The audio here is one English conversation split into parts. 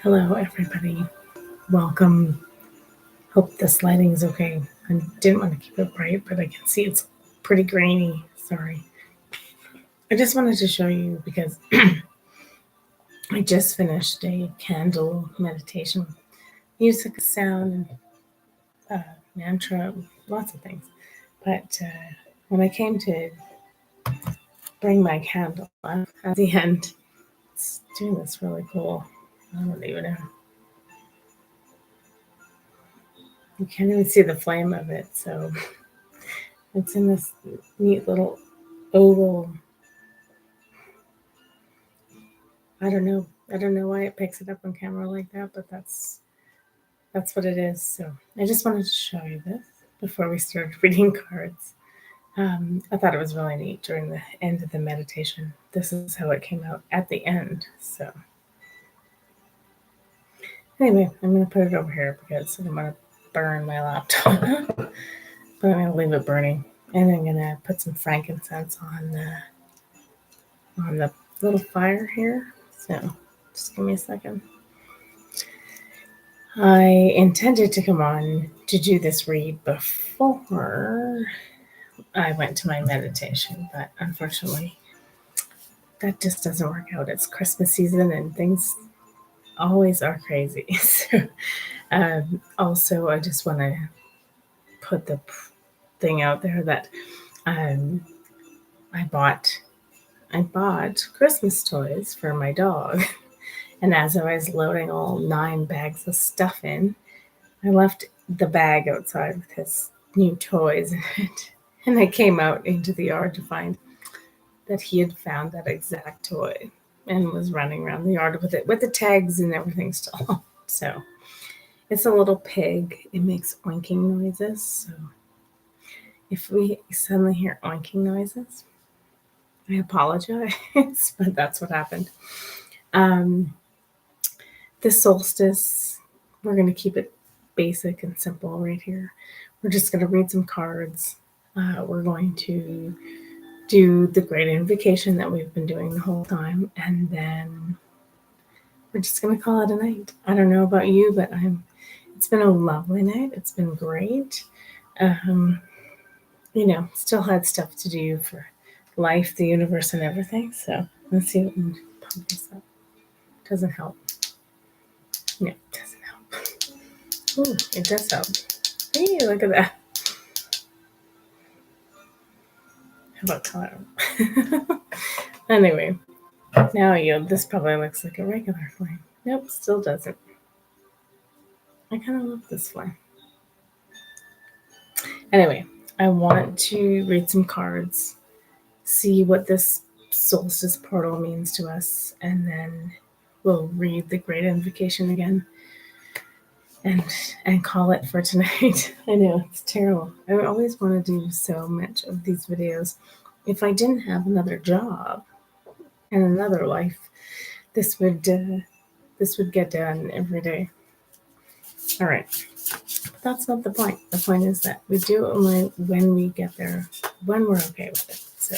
Hello, everybody. Welcome. Hope this lighting is okay. I didn't want to keep it bright, but I can see it's pretty grainy. Sorry. I just wanted to show you because I just finished a candle meditation, music, sound, mantra, lots of things. But when I came to bring my candle up at the end, it's doing this really cool. I don't even know. You can't even see the flame of it, so it's in this neat little oval. I don't know. I don't know why it picks it up on camera like that, but that's what it is. So I just wanted to show you this before we started reading cards. I thought it was really neat during the end of the meditation. This is how it came out at the end. So anyway, I'm gonna put it over here because I don't want to burn my laptop, but I'm gonna leave it burning, and I'm gonna put some frankincense on the little fire here. So just give me a second. I intended to come on to do this read before I went to my meditation, but unfortunately, that just doesn't work out. It's Christmas season and things always are crazy. So, also, I just want to put the thing out there that um, I bought Christmas toys for my dog, and as I was loading all 9 bags of stuff in, I left the bag outside with his new toys in it. And I came out into the yard to find that he had found that exact toy and was running around the yard with it, with the tags and everything still. So it's a little pig. It makes oinking noises. So if we suddenly hear oinking noises, I apologize, but that's what happened. Um, this solstice, we're going to keep it basic and simple right here. We're just going to read some cards. We're going to do the great invocation that we've been doing the whole time, and then we're just going to call it a night. I don't know about you, but it's been a lovely night. It's been great. Um, still had stuff to do for life, the universe, and everything. So let's see what we can pump this up. Doesn't help. No, it doesn't help. Ooh, it does help. Hey, look at that. How about color? Anyway, now this probably looks like a regular flame. Nope, still doesn't. I kind of love this flame. Anyway, I want to read some cards, see what this solstice portal means to us, and then we'll read the great invocation again and call it for tonight. I know it's terrible. I always want to do so much of these videos. If I didn't have another job and another life, this would get done every day. All right. But that's not the point. The point is that we do it only when we get there, when we're okay with it. So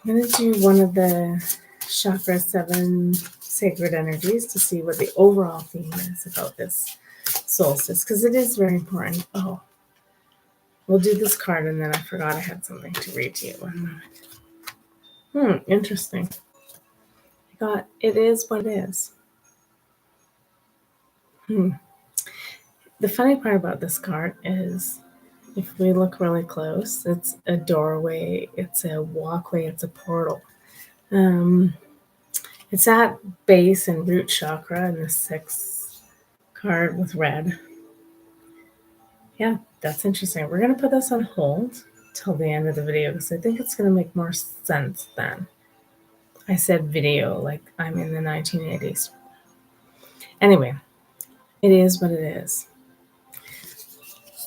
I'm going to do one of the chakra 7 sacred energies to see what the overall theme is about this solstice, because it is very important. Oh, we'll do this card, and then I forgot I had something to read to you. 1 moment. Interesting. I got it is what it is. The funny part about this card is if we look really close, it's a doorway, it's a walkway, it's a portal. It's at base and root chakra in the 6th card with red. Yeah, that's interesting. We're going to put this on hold till the end of the video because I think it's going to make more sense then. I said video like I'm in the 1980s. Anyway, it is what it is.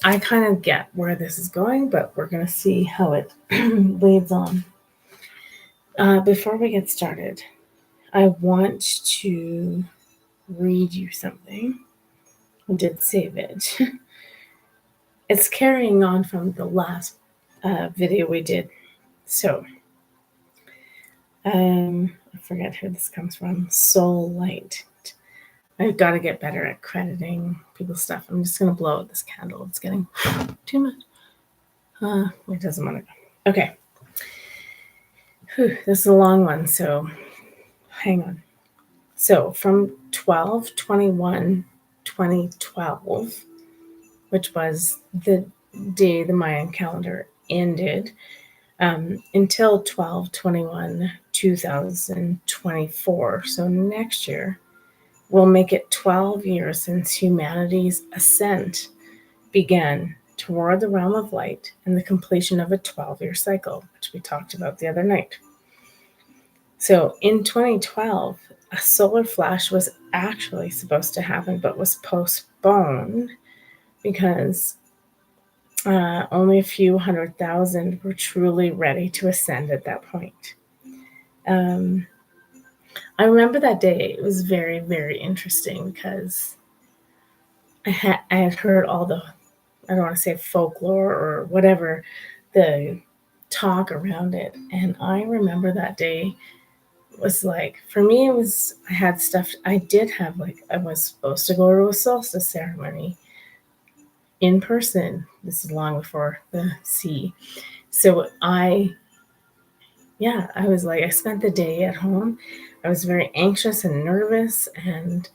I kind of get where this is going, but we're going to see how it leads on. Before we get started, I want to read you something. I did save it. It's carrying on from the last video we did. So, I forget who this comes from. Soul Light. I've got to get better at crediting people's stuff. I'm just going to blow out this candle. It's getting too much. It doesn't want to go. Okay. Whew, this is a long one, so hang on. So from 12/21/2012, which was the day the Mayan calendar ended, until 12/21/2024, so next year, will make it 12 years since humanity's ascent began toward the realm of light and the completion of a 12-year cycle, which we talked about the other night. So in 2012, a solar flash was actually supposed to happen, but was postponed because only a few 100,000 were truly ready to ascend at that point. I remember that day. It was very, very interesting because I had heard all the, I don't want to say folklore or whatever, the talk around it. And I remember that day was like, for me, it was, I had stuff, I did have, like, I was supposed to go to a solstice ceremony in person. This is long before the sea. So I was like, I spent the day at home. I was very anxious and nervous, and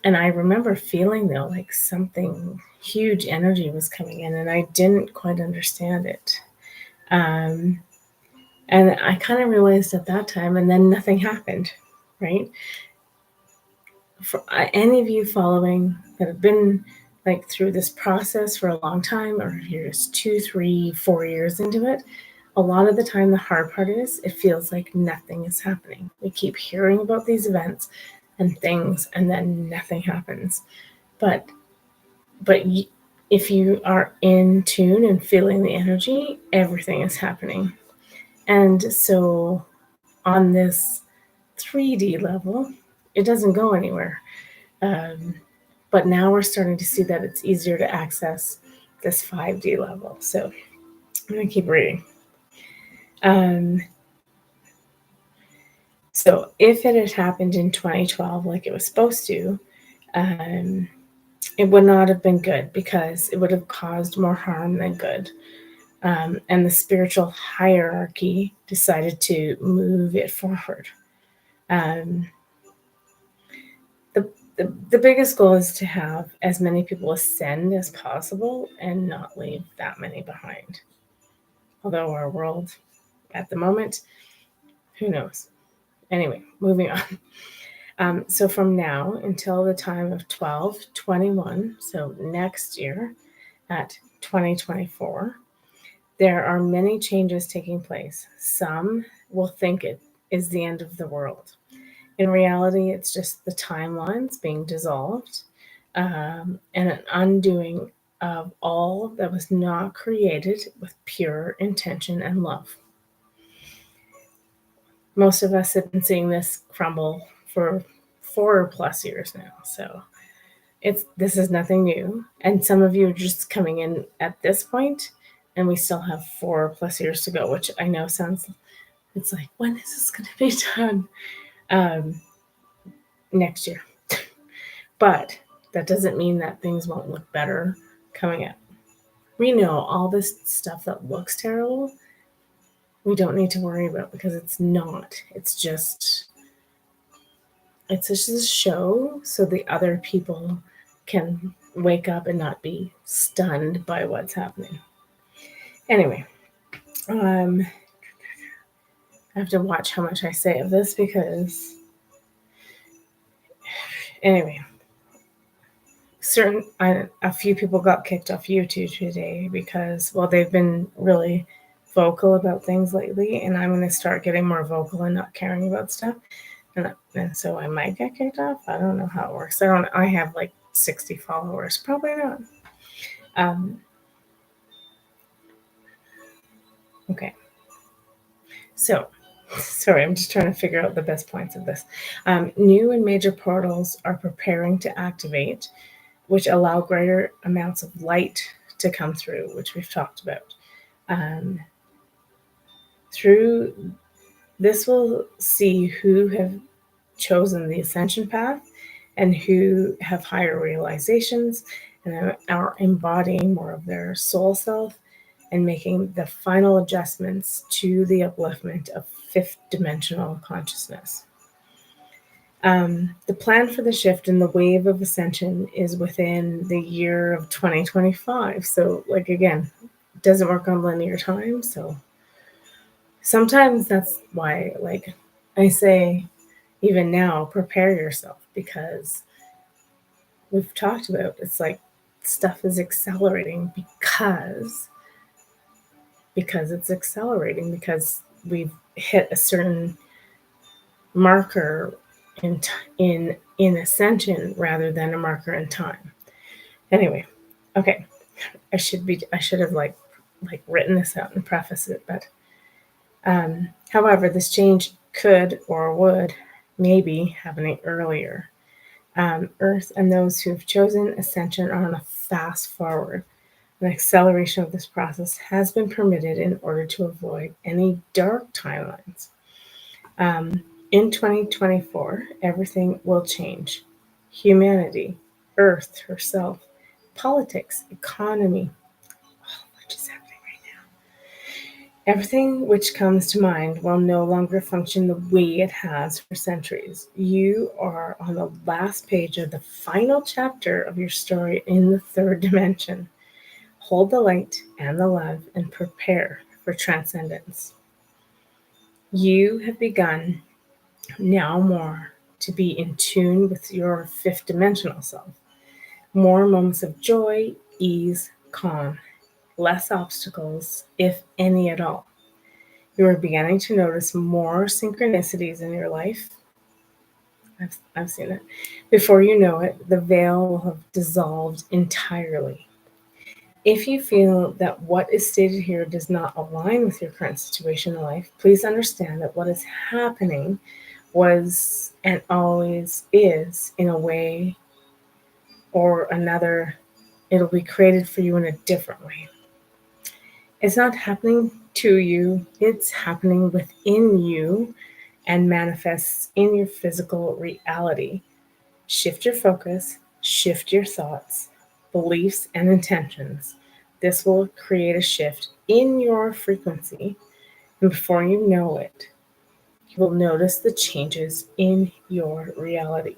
I remember feeling though like something huge energy was coming in, and I didn't quite understand it. And I kind of realized at that time, and then nothing happened, right? For any of you following that have been like through this process for a long time, or if you're just 2, 3, 4 years into it, a lot of the time the hard part is it feels like nothing is happening. We keep hearing about these events and things, and then nothing happens. But if you are in tune and feeling the energy, everything is happening. And so on this 3D level, it doesn't go anywhere. But now we're starting to see that it's easier to access this 5D level. So I'm going to keep reading. So if it had happened in 2012 like it was supposed to, it would not have been good because it would have caused more harm than good. And the spiritual hierarchy decided to move it forward. The biggest goal is to have as many people ascend as possible and not leave that many behind. Although our world at the moment, who knows? Anyway, moving on. So from now until the time of 12/21, so next year at 2024, there are many changes taking place. Some will think it is the end of the world. In reality, it's just the timelines being dissolved, and an undoing of all that was not created with pure intention and love. Most of us have been seeing this crumble for 4+ years now, so this is nothing new. And some of you are just coming in at this point, and we still have 4+ years to go, which I know sounds, it's like, when is this going to be done? Next year. But that doesn't mean that things won't look better coming up. We know all this stuff that looks terrible, we don't need to worry about because it's not. It's just a show so the other people can wake up and not be stunned by what's happening. Anyway, I have to watch how much I say of this because, anyway, a few people got kicked off YouTube today because, well, they've been really vocal about things lately, and I'm going to start getting more vocal and not caring about stuff. And so I might get kicked off. I don't know how it works. I have like 60 followers. Probably not. Okay. So, sorry, I'm just trying to figure out the best points of this. New and major portals are preparing to activate, which allow greater amounts of light to come through, which we've talked about. Through this, we'll see who have chosen the ascension path and who have higher realizations and are embodying more of their soul self and making the final adjustments to the upliftment of fifth dimensional consciousness. The plan for the shift in the wave of ascension is within the year of 2025. So, like, again, it doesn't work on linear time. So sometimes that's why, like, I say, even now, prepare yourself, because we've talked about it's like stuff is accelerating because it's accelerating, because we've hit a certain marker in ascension rather than a marker in time. Anyway, okay, I should have like written this out and prefaced it, but however, this change could or would maybe happening earlier. Earth and those who have chosen ascension are on a fast forward. An acceleration of this process has been permitted in order to avoid any dark timelines. In 2024, everything will change. Humanity, Earth herself, politics, economy, which is happening right now. Everything which comes to mind will no longer function the way it has for centuries. You are on the last page of the final chapter of your story in the third dimension. Hold the light and the love and prepare for transcendence. You have begun now more to be in tune with your fifth dimensional self. More moments of joy, ease, calm, less obstacles, if any at all. You are beginning to notice more synchronicities in your life. I've seen it. Before you know it, the veil will have dissolved entirely. If you feel that what is stated here does not align with your current situation in life, please understand that what is happening was and always is, in a way or another, it'll be created for you in a different way. It's not happening to you, it's happening within you and manifests in your physical reality. Shift your focus, shift your thoughts, beliefs, and intentions. This will create a shift in your frequency, and before you know it, you will notice the changes in your reality.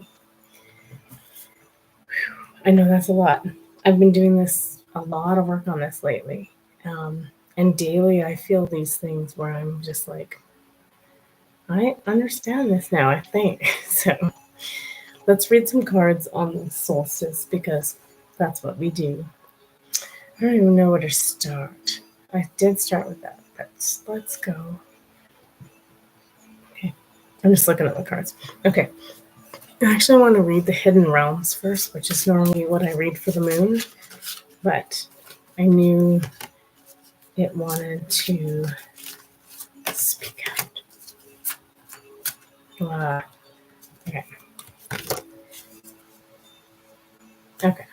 I know that's a lot. I've been doing a lot of work on this lately. And daily I feel these things where I'm just like, I understand this now, I think. So let's read some cards on the solstice, because that's what we do. I don't even know where to start. I did start with that, but let's go. Okay, I'm just looking at the cards. Okay, I actually want to read the hidden realms first, which is normally what I read for the moon, but I knew it wanted to speak out. Okay. Okay.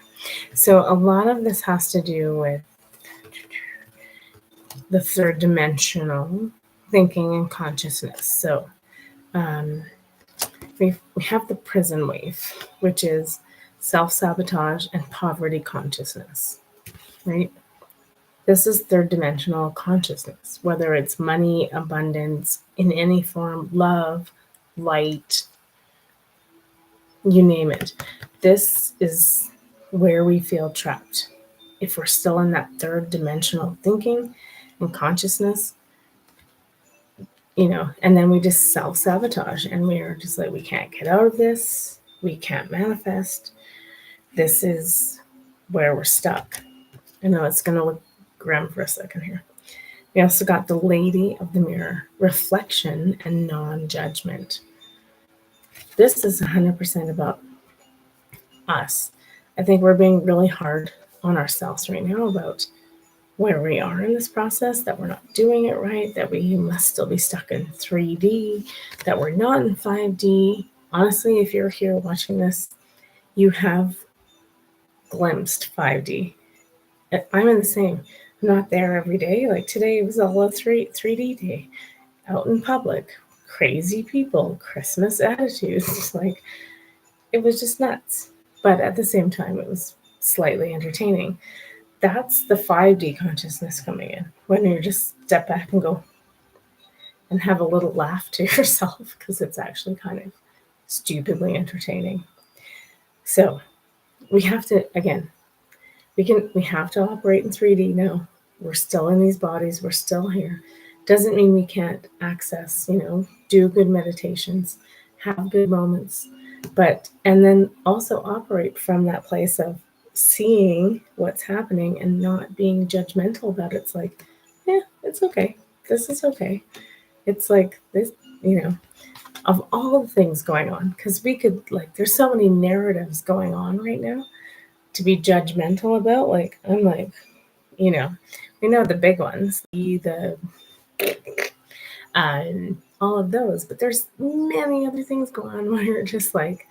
So a lot of this has to do with the third dimensional thinking and consciousness. So we have the prison wave, which is self-sabotage and poverty consciousness, right? This is third dimensional consciousness, whether it's money, abundance, in any form, love, light, you name it. This is where we feel trapped. If we're still in that third dimensional thinking and consciousness, and then we just self-sabotage and we're just like, we can't get out of this. We can't manifest. This is where we're stuck. I know it's going to look grim for a second here. We also got the Lady of the Mirror, reflection and non-judgment. This is 100% about us. I think we're being really hard on ourselves right now about where we are in this process, that we're not doing it right, that we must still be stuck in 3D, that we're not in 5D. Honestly, if you're here watching this, you have glimpsed 5D. I'm in the same. I'm not there every day. Like today was all a 3D day, out in public, crazy people, Christmas attitudes. Like it was just nuts. But at the same time, it was slightly entertaining. That's the 5D consciousness coming in when you just step back and go and have a little laugh to yourself because it's actually kind of stupidly entertaining. So we have to, again, we have to operate in 3D now. We're still in these bodies, we're still here. Doesn't mean we can't access, do good meditations, have good moments, but and then also operate from that place of seeing what's happening and not being judgmental about it. It's like, yeah, it's okay. This is okay. It's like this, of all the things going on, because we could, like, there's so many narratives going on right now to be judgmental about. Like, I'm like, we know the big ones, the all of those, but there's many other things going on where you're just like,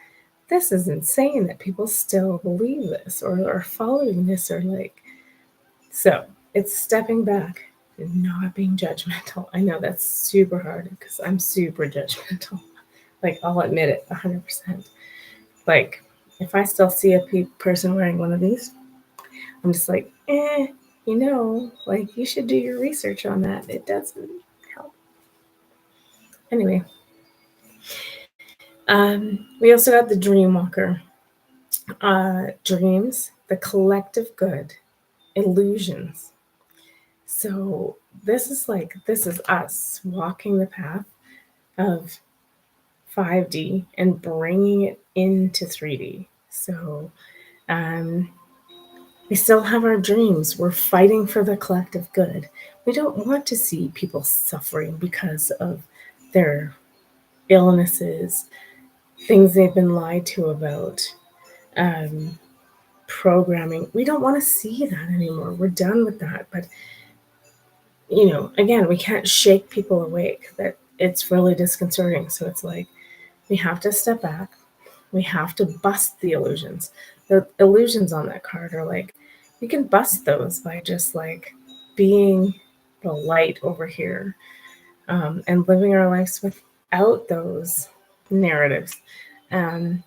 this is insane that people still believe this or are following this, or like, so it's stepping back and not being judgmental. I know that's super hard because I'm super judgmental. Like, I'll admit it 100%. Like, if I still see a person wearing one of these, I'm just like, like, you should do your research on that. It doesn't help. Anyway, we also got the Dream Walker. Dreams, the collective good, illusions. So this is us walking the path of 5D and bringing it into 3D. So we still have our dreams. We're fighting for the collective good. We don't want to see people suffering because of their illnesses, things they've been lied to about, programming. We don't want to see that anymore. We're done with that. But, again, we can't shake people awake. That it's really disconcerting. So it's like, we have to step back. We have to bust the illusions. The illusions on that card are like, we can bust those by just like being the light over here, and living our lives without those narratives, and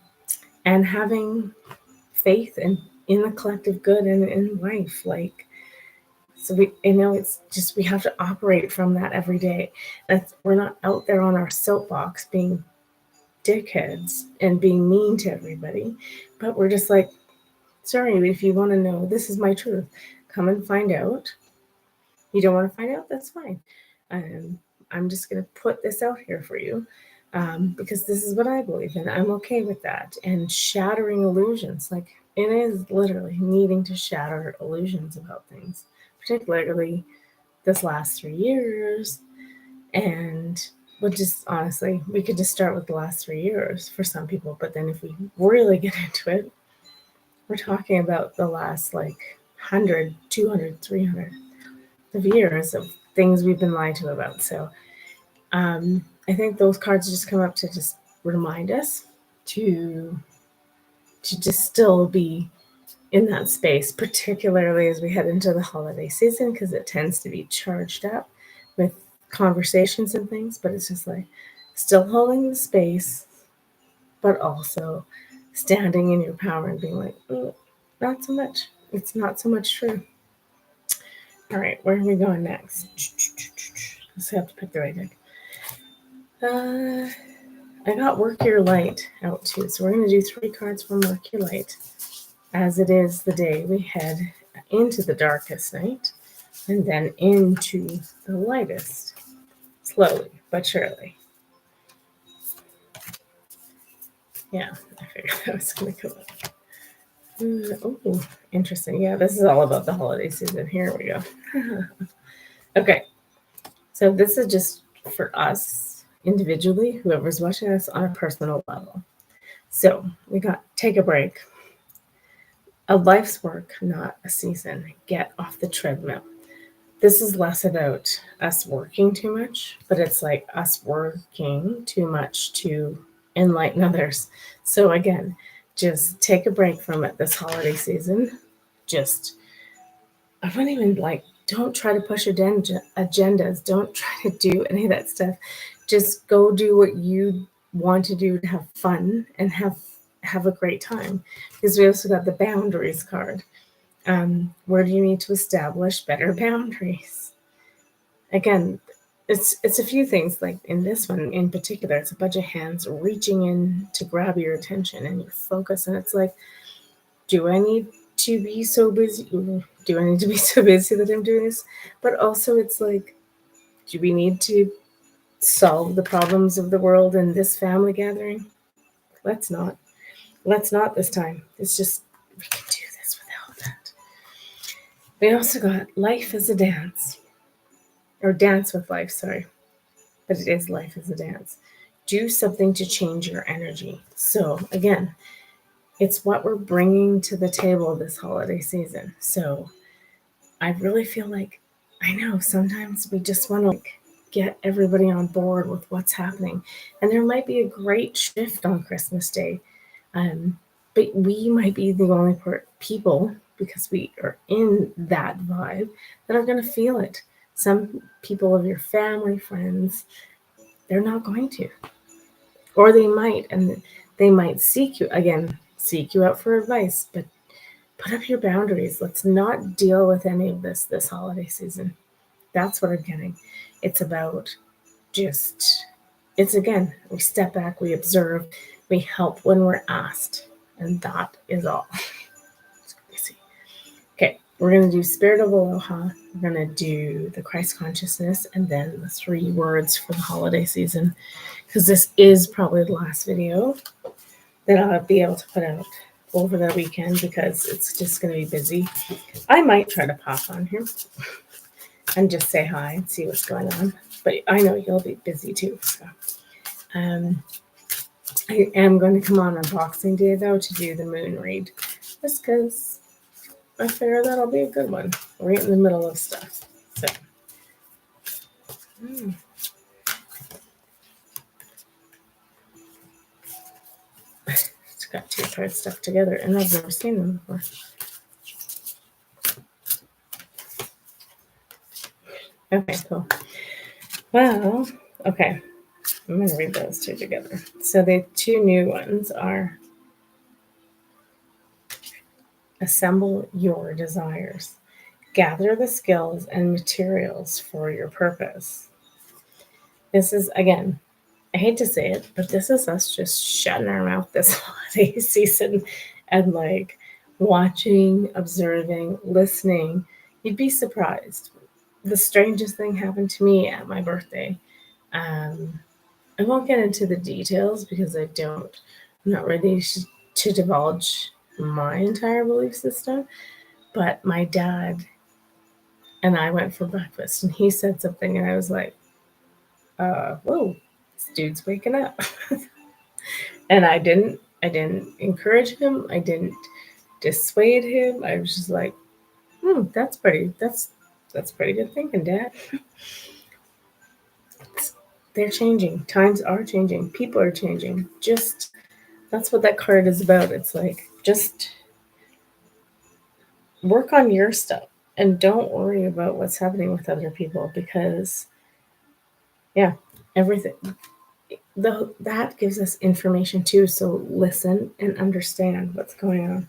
having faith in the collective good and in life. Like, so it's just, we have to operate from that every day. We're not out there on our soapbox being dickheads and being mean to everybody, but we're just like, sorry, if you want to know, this is my truth. Come and find out. You don't want to find out? That's fine. I'm just going to put this out here for you, because this is what I believe in. I'm okay with that. And shattering illusions, like, it is literally needing to shatter illusions about things, particularly this last 3 years. And we'll just, honestly, we could just start with the last 3 years for some people. But then if we really get into it, we're talking about the last, like, 100, 200, 300 of years of things we've been lied to about. So I think those cards just come up to just remind us to just still be in that space, particularly as we head into the holiday season, because it tends to be charged up with conversations and things. But it's just like, still holding the space, but also standing in your power and being like, not so much. It's not so much true. All right, where are we going next? Let's have to pick the right deck. I got Work Your Light out too. So we're going to do 3 cards from Work Your Light, as it is the day we head into the darkest night and then into the lightest, slowly but surely. Yeah, I figured that was going to come up. Oh, interesting. Yeah, this is all about the holiday season. Here we go. Okay, so this is just for us individually, whoever's watching us on a personal level. So we got take a break. A life's work, not a season. Get off the treadmill. This is less about us working too much, but it's like us working too much to enlighten others. So again, just take a break from it this holiday season. Just, I wouldn't even like, don't try to push agendas. Don't try to do any of that stuff. Just go do what you want to do to have fun and have have a great time. Because we also got the boundaries card. Where do you need to establish better boundaries? Again, it's a few things. Like in this one in particular, it's a bunch of hands reaching in to grab your attention and your focus, and it's like, do I need to be so busy? Do I need to be so busy that I'm doing this? But also, it's like, do we need to solve the problems of the world in this family gathering? Let's not. Let's not this time. It's just, we can do this without that. We also got life is a dance, or dance with life, sorry. But it is life is a dance. Do something to change your energy. So, again, it's what we're bringing to the table this holiday season. So, I really feel like, I know sometimes we just want to get everybody on board with what's happening. And there might be a great shift on Christmas Day. But we might be the only people, because we are in that vibe, that are going to feel it. Some people of your family, friends, they're not going to. Or they might, and they might seek you out for advice, but put up your boundaries. Let's not deal with any of this holiday season. That's what I'm getting. It's about just, it's again, we step back, we observe, we help when we're asked. And that is all. It's crazy. Okay, we're going to do Spirit of Aloha. We're going to do the Christ consciousness, and then the 3 words for the holiday season. Because this is probably the last video that I'll be able to put out over the weekend, because it's just going to be busy. I might try to pop on here and just say hi and see what's going on. But I know you'll be busy too. So. I am going to come on Boxing Day, though, to do the moon read. Just because I figure that'll be a good one. Right in the middle of stuff. So. It's got 2 cards stuck together, and I've never seen them before. Okay, cool. Well, okay. I'm going to read those 2 together. So the 2 new ones are assemble your desires. Gather the skills and materials for your purpose. This is, again, I hate to say it, but this is us just shutting our mouth this holiday season and watching, observing, listening. You'd be surprised. The strangest thing happened to me at my birthday. I won't get into the details because I'm not ready to divulge my entire belief system. But my dad and I went for breakfast, and he said something, and I was like, whoa, this dude's waking up. And I didn't encourage him. I didn't dissuade him. I was just like, that's pretty good thinking, Dad. They're changing. Times are changing. People are changing. Just, that's what that card is about. It's like, just work on your stuff and don't worry about what's happening with other people, because, yeah, everything. That gives us information too. So listen and understand what's going on.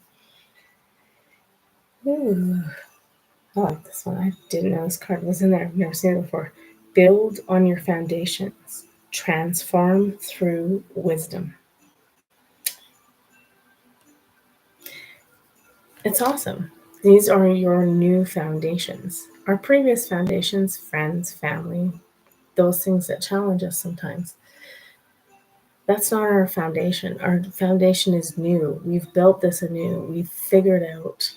Ooh, I like this one. I didn't know this card was in there. I've never seen it before. Build on your foundations. Transform through wisdom. It's awesome. These are your new foundations. Our previous foundations, friends, family, those things that challenge us sometimes. That's not our foundation. Our foundation is new. We've built this anew. We've figured out,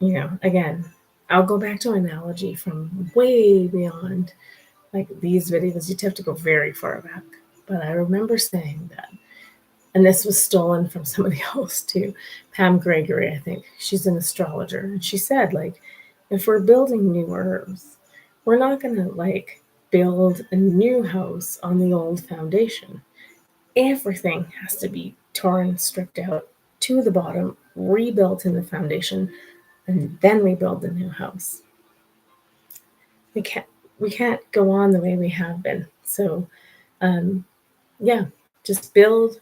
again, I'll go back to an analogy from way beyond these videos. You'd have to go very far back. But I remember saying that, and this was stolen from somebody else too, Pam Gregory, I think. She's an astrologer. And she said, if we're building new herbs, we're not going to build a new house on the old foundation. Everything has to be torn, stripped out to the bottom, rebuilt in the foundation, and then we build the new house. We can't go on the way we have been. So, just build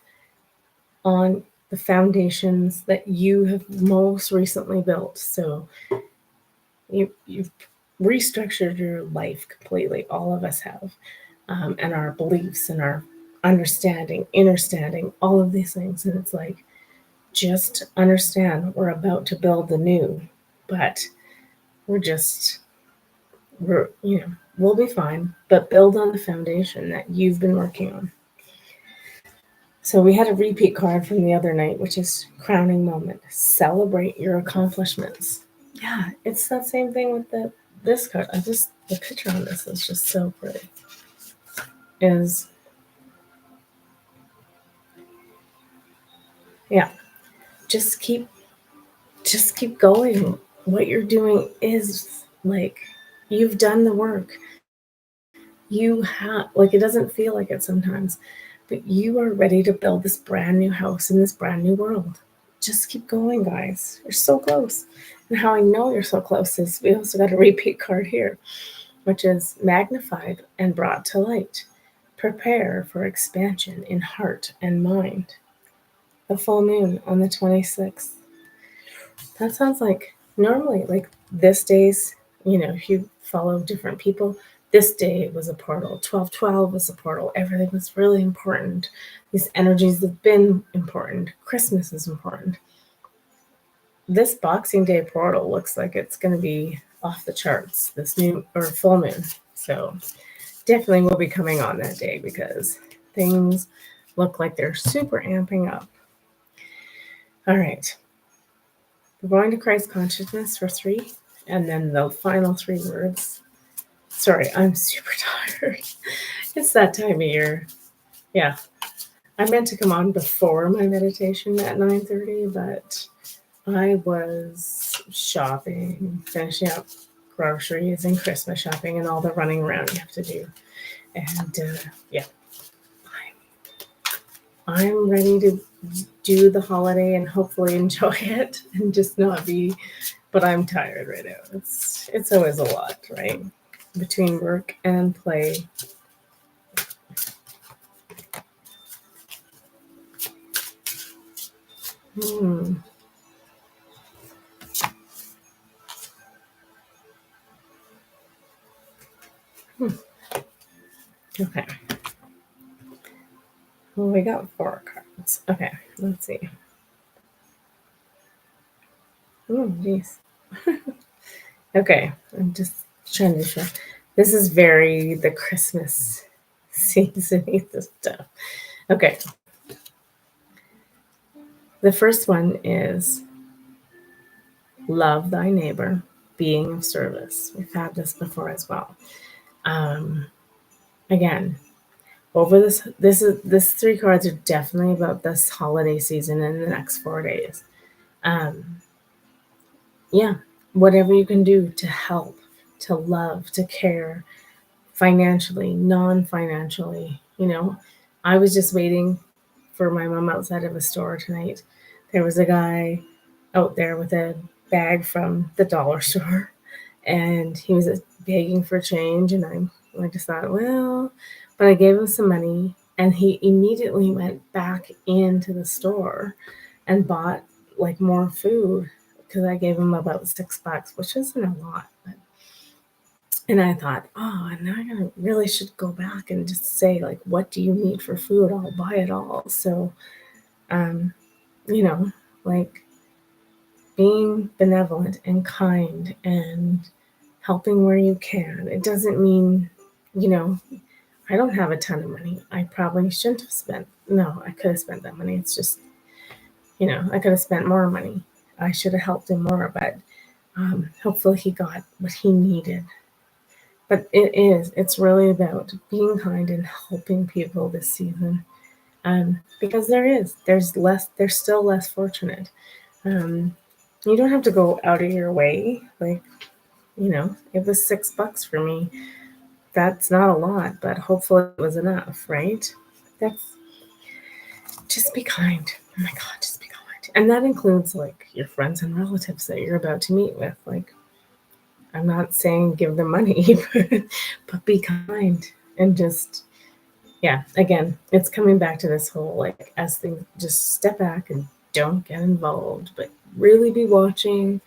on the foundations that you have most recently built. So you've restructured your life completely. All of us have, and our beliefs and our understanding, understanding, all of these things. And it's like, just understand we're about to build the new, but we're just, we'll be fine, but build on the foundation that you've been working on. So we had a repeat card from the other night, which is crowning moment. Celebrate your accomplishments. Yeah, it's that same thing with this card. The picture on this is just so pretty. Is yeah, just keep going. What you're doing is like you've done the work. You have like it doesn't feel like it sometimes, but you are ready to build this brand new house in this brand new world. Just keep going, guys. You're so close. And how I know you're so close is we also got a repeat card here, which is magnified and brought to light. Prepare for expansion in heart and mind. The full moon on the 26th. That sounds like normally, like this day's, if you follow different people, this day was a portal. 12/12 was a portal. Everything was really important. These energies have been important. Christmas is important. This Boxing Day portal looks like it's going to be off the charts, this new or full moon. So definitely will be coming on that day because things look like they're super amping up. All right. We're going to Christ consciousness for 3, and then the final 3 words. Sorry, I'm super tired. It's that time of year. Yeah. I meant to come on before my meditation at 9:30, but I was shopping, finishing up groceries and Christmas shopping and all the running around you have to do. And yeah, I'm ready to do the holiday and hopefully enjoy it and just not be, but I'm tired right now. It's always a lot, right? Between work and play. Okay. Well, we got 4 cards. Okay, let's see. Oh, geez. Okay, I'm just trying to show. This is very the Christmas season stuff. Okay. The first one is love thy neighbor, being of service. We've had this before as well. Again, over this 3 cards are definitely about this holiday season and the next 4 days. Yeah, whatever you can do to help, to love, to care, financially, non-financially. I was just waiting for my mom outside of a store tonight. There was a guy out there with a bag from the dollar store, and he was begging for change, and I just thought, well, but I gave him some money, and he immediately went back into the store and bought like more food because I gave him about $6, which isn't a lot. And I thought, oh, now I really should go back and just say, like, what do you need for food? I'll buy it all. So, like being benevolent and kind and helping where you can. It doesn't mean, I don't have a ton of money. I probably shouldn't have spent. No, I could have spent that money. It's just, I could have spent more money. I should have helped him more, but hopefully he got what he needed. But it's really about being kind and helping people this season. Because there's still less fortunate. You don't have to go out of your way. Like, it was $6 for me. That's not a lot, but hopefully it was enough, right? Just be kind. Oh my God, just be kind. And that includes like your friends and relatives that you're about to meet with. Like, I'm not saying give them money, but be kind and just yeah, again, it's coming back to this whole like as things just step back and don't get involved, but really be watching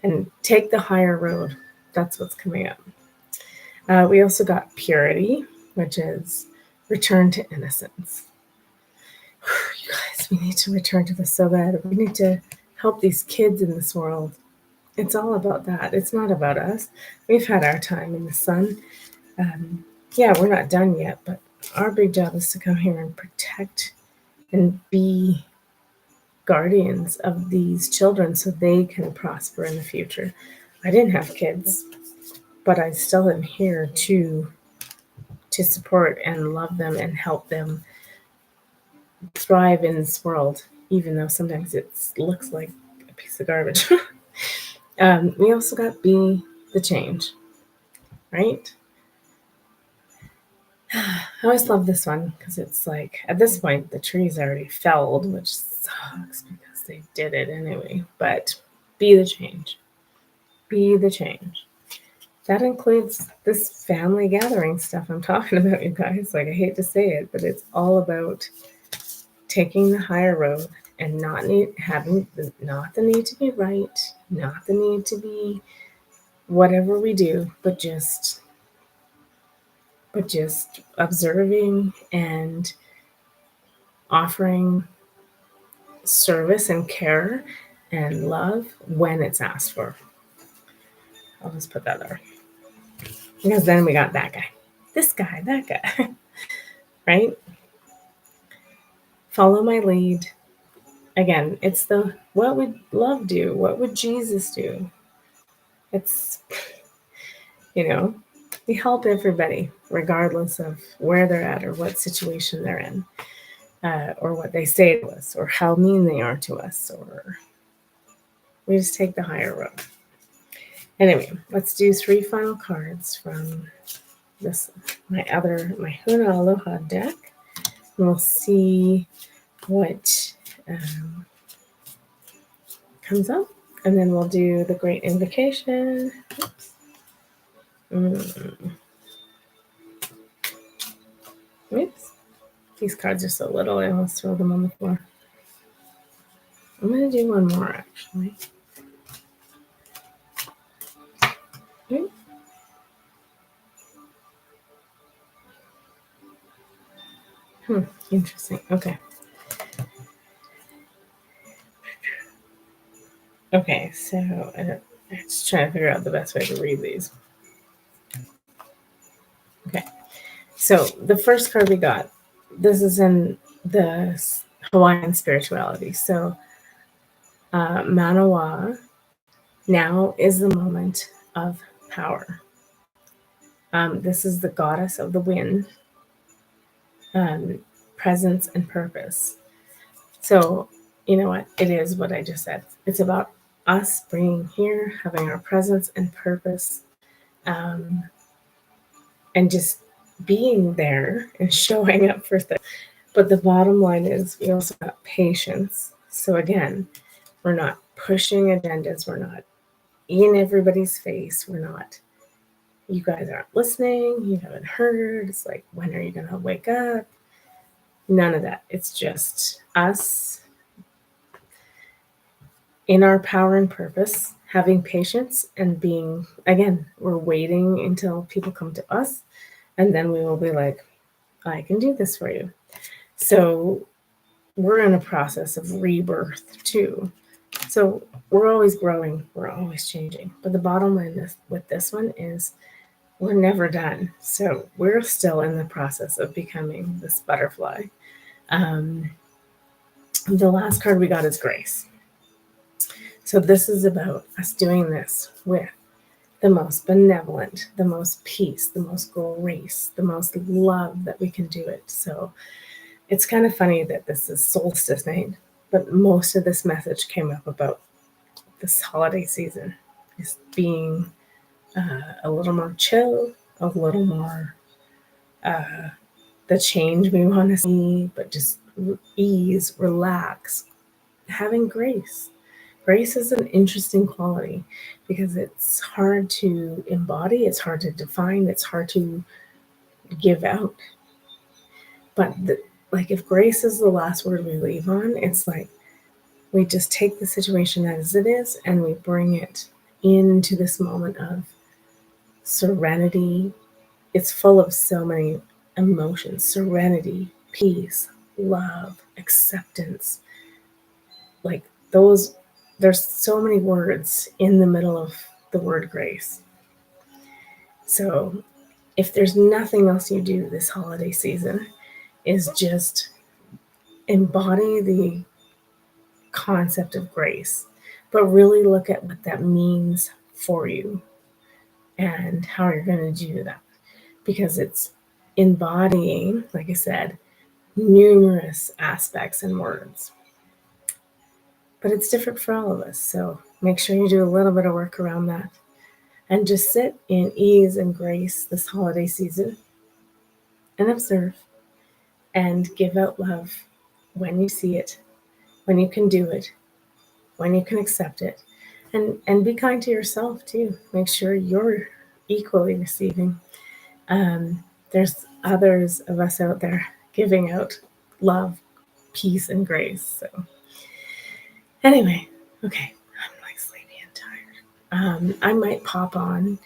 and take the higher road. That's what's coming up. We also got purity, which is return to innocence. You guys, we need to return to this so bad. We need to help these kids in this world. It's all about that. It's not about us. We've had our time in the sun. Yeah, we're not done yet, but our big job is to come here and protect and be guardians of these children so they can prosper in the future. I didn't have kids, but I still am here to support and love them and help them thrive in this world, even though sometimes it looks like a piece of garbage. We also got be the change, right? I always love this one because it's like at this point the tree's already felled, which sucks because they did it anyway. But be the change. Be the change. That includes this family gathering stuff I'm talking about, you guys. Like I hate to say it, but it's all about taking the higher road and not the need to be right, not the need to be whatever we do, but just observing and offering service and care and love when it's asked for. I'll just put that there. Because then we got that guy, this guy, that guy, right? Follow my lead. Again, it's the what would love do? What would Jesus do? It's, you know, we help everybody regardless of where they're at or what situation they're in. Or what they say to us, or how mean they are to us, or we just take the higher road. Anyway, let's do 3 final cards from this my Huna Aloha deck, and we'll see what comes up, and then we'll do the Great Invocation. Oops. These cards are so little, I almost throw them on the floor. I'm going to do one more, actually. Okay. Interesting. Okay. Okay, so I'm just trying to figure out the best way to read these. Okay, so the first card we got, this is in the Hawaiian spirituality. So Manawa, now is the moment of power. This is the goddess of the wind, presence and purpose. So you know what? It is what I just said. It's about us being here, having our presence and purpose, and just being there and showing up for things. But the bottom line is we also got patience. So again, we're not pushing agendas. We're not in everybody's face. We're not, you guys aren't listening. You haven't heard. It's like, when are you going to wake up? None of that. It's just us in our power and purpose, having patience and being, again, we're waiting until people come to us, and then we will be like, I can do this for you. So we're in a process of rebirth too. So we're always growing, we're always changing. But the bottom line with this one is we're never done. So we're still in the process of becoming this butterfly. The last card we got is grace. So this is about us doing this with the most benevolent, the most peace, the most grace, the most love that we can do it. So it's kind of funny that this is solstice night, but most of this message came up about this holiday season, is being a little more chill, a little more the change we want to see, but just ease, relax, having grace. Grace is an interesting quality because it's hard to embody, it's hard to define, it's hard to give out. But like if grace is the last word we leave on, it's like we just take the situation as it is and we bring it into this moment of serenity. It's full of so many emotions: serenity, peace, love, acceptance. Like those, there's so many words in the middle of the word grace. So if there's nothing else you do this holiday season, is just embody the concept of grace, but really look at what that means for you and how you're going to do that. Because it's embodying, like I said, numerous aspects and words. But it's different for all of us. So make sure you do a little bit of work around that and just sit in ease and grace this holiday season and observe and give out love when you see it, when you can do it, when you can accept it. And be kind to yourself too. Make sure you're equally receiving. There's others of us out there giving out love, peace, and grace. So anyway, okay, I'm like sleepy and tired. I might pop on,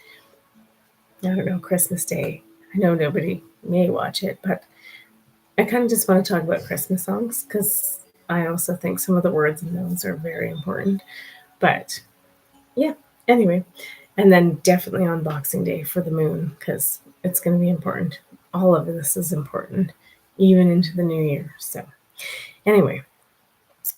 I don't know, Christmas Day. I know nobody may watch it, but I kind of just want to talk about Christmas songs because I also think some of the words in those are very important. But yeah, anyway, and then definitely on Boxing Day for the moon because it's going to be important. All of this is important, even into the new year. So anyway,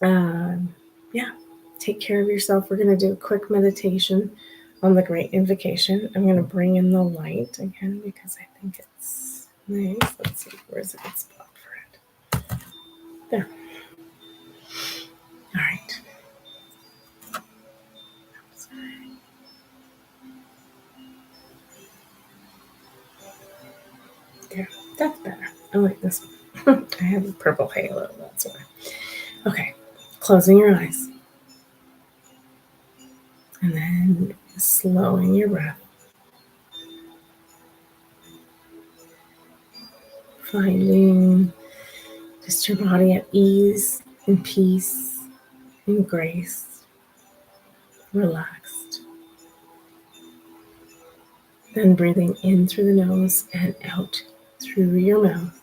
yeah, take care of yourself. We're going to do a quick meditation on the Great Invocation. I'm going to bring in the light again because I think it's nice. Let's see, where's a good spot for it? There. All right. There. That's better. I like this one. I have a purple halo. That's why. Okay. Closing your eyes. And then slowing your breath. Finding just your body at ease, in peace, in grace, relaxed. Then breathing in through the nose and out through your mouth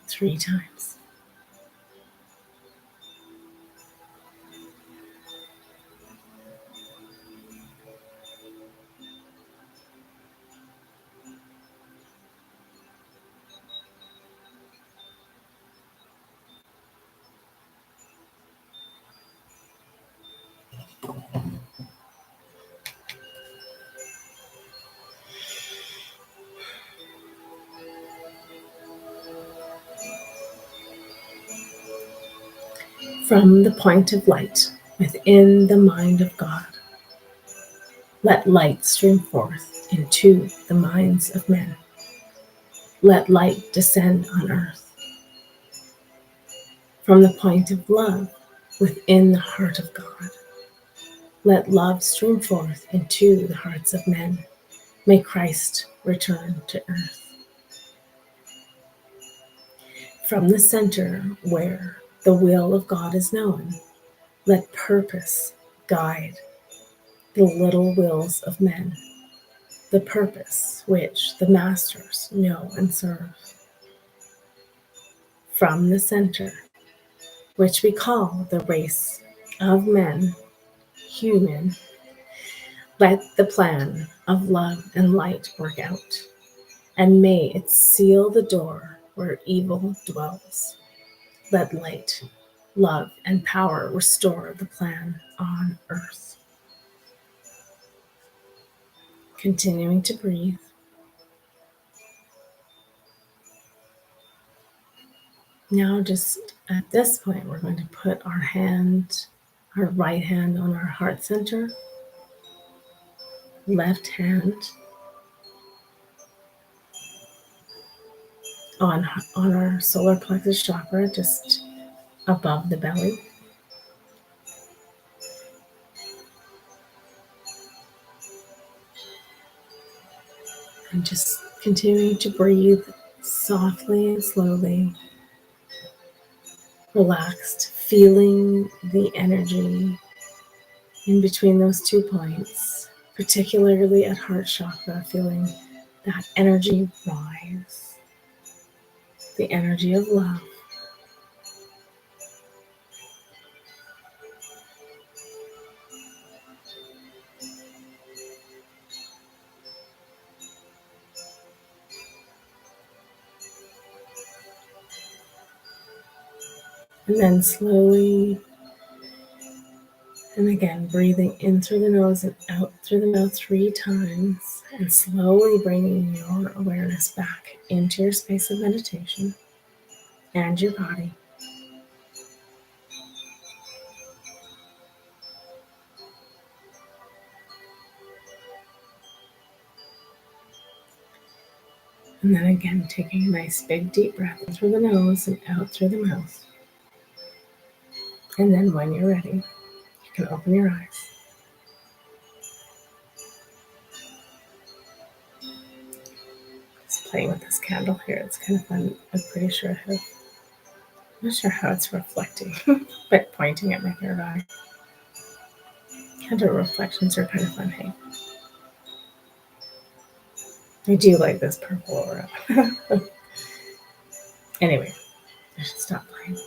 3 times. From the point of light within the mind of God, let light stream forth into the minds of men. Let light descend on earth. From the point of love within the heart of God, let love stream forth into the hearts of men. May Christ return to earth. From the center where the will of God is known, let purpose guide the little wills of men, the purpose which the masters know and serve. From the center, which we call the race of men, human, let the plan of love and light work out, and may it seal the door where evil dwells. Let light, love, and power restore the plan on earth. Continuing to breathe. Now, just at this point, we're going to put our right hand on our heart center, left hand on our solar plexus chakra, just above the belly. And just continuing to breathe softly and slowly, relaxed, feeling the energy in between those 2 points, particularly at heart chakra, feeling that energy rise, the energy of love. And then slowly, and again, breathing in through the nose and out through the mouth 3 times, and slowly bringing your awareness back into your space of meditation and your body. And then again, taking a nice big deep breath in through the nose and out through the mouth. And then when you're ready, you can open your eyes. Just playing with this candle here. It's kind of fun. I'm pretty sure I'm not sure how it's reflecting, but pointing at my third eye. Candle reflections are kind of fun, hey? I do like this purple aura. Anyway, I should stop playing.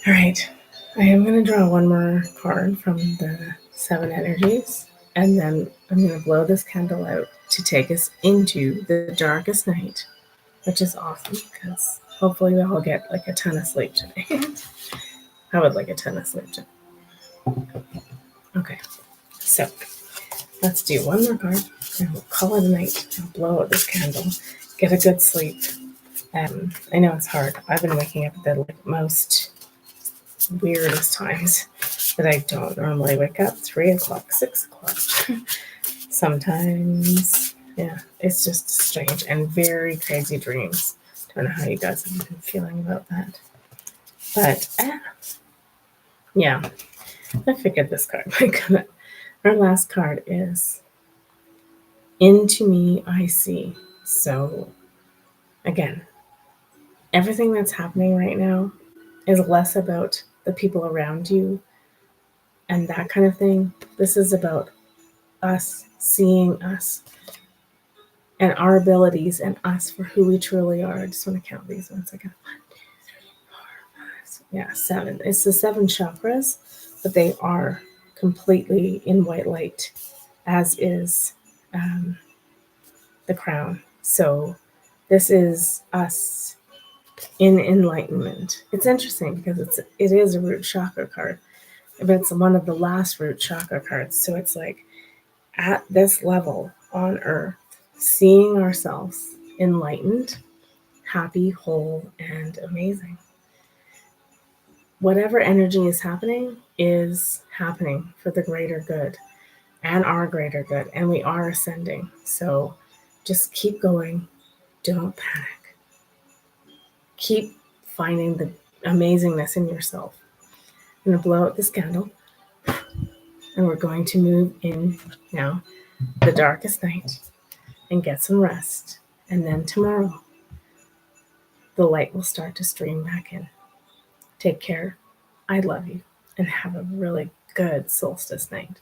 All right, I am going to draw one more card from the 7 energies, and then I'm going to blow this candle out to take us into the darkest night, which is awesome because hopefully we'll all get like a ton of sleep today. I would like a ton of sleep today. Okay, so let's do one more card and we'll call it a night. I'll blow out this candle, get a good sleep. I know it's hard. I've been waking up at the most weirdest times that I don't normally wake up. 3 o'clock, 6 o'clock. Sometimes, yeah, it's just strange and very crazy dreams. Don't know how you guys have been feeling about that. But, yeah, I figured this card might come up. Our last card is Into Me I See. So, again, everything that's happening right now is less about the people around you and that kind of thing. This is about us seeing us and our abilities and us for who we truly are. I just want to count these 1 second. 1, 2, 3, 4, 5, 6, yeah, 7. It's the 7 chakras, but they are completely in white light, as is the crown. So this is us in enlightenment. It's interesting because it is a root chakra card, but it's one of the last root chakra cards. So it's like at this level on earth, seeing ourselves enlightened, happy, whole, and amazing. Whatever energy is happening for the greater good and our greater good, and we are ascending. So just keep going. Don't panic. Keep finding the amazingness in yourself. I'm going to blow out this candle, and we're going to move in now the darkest night and get some rest. And then tomorrow, the light will start to stream back in. Take care. I love you. And have a really good solstice night.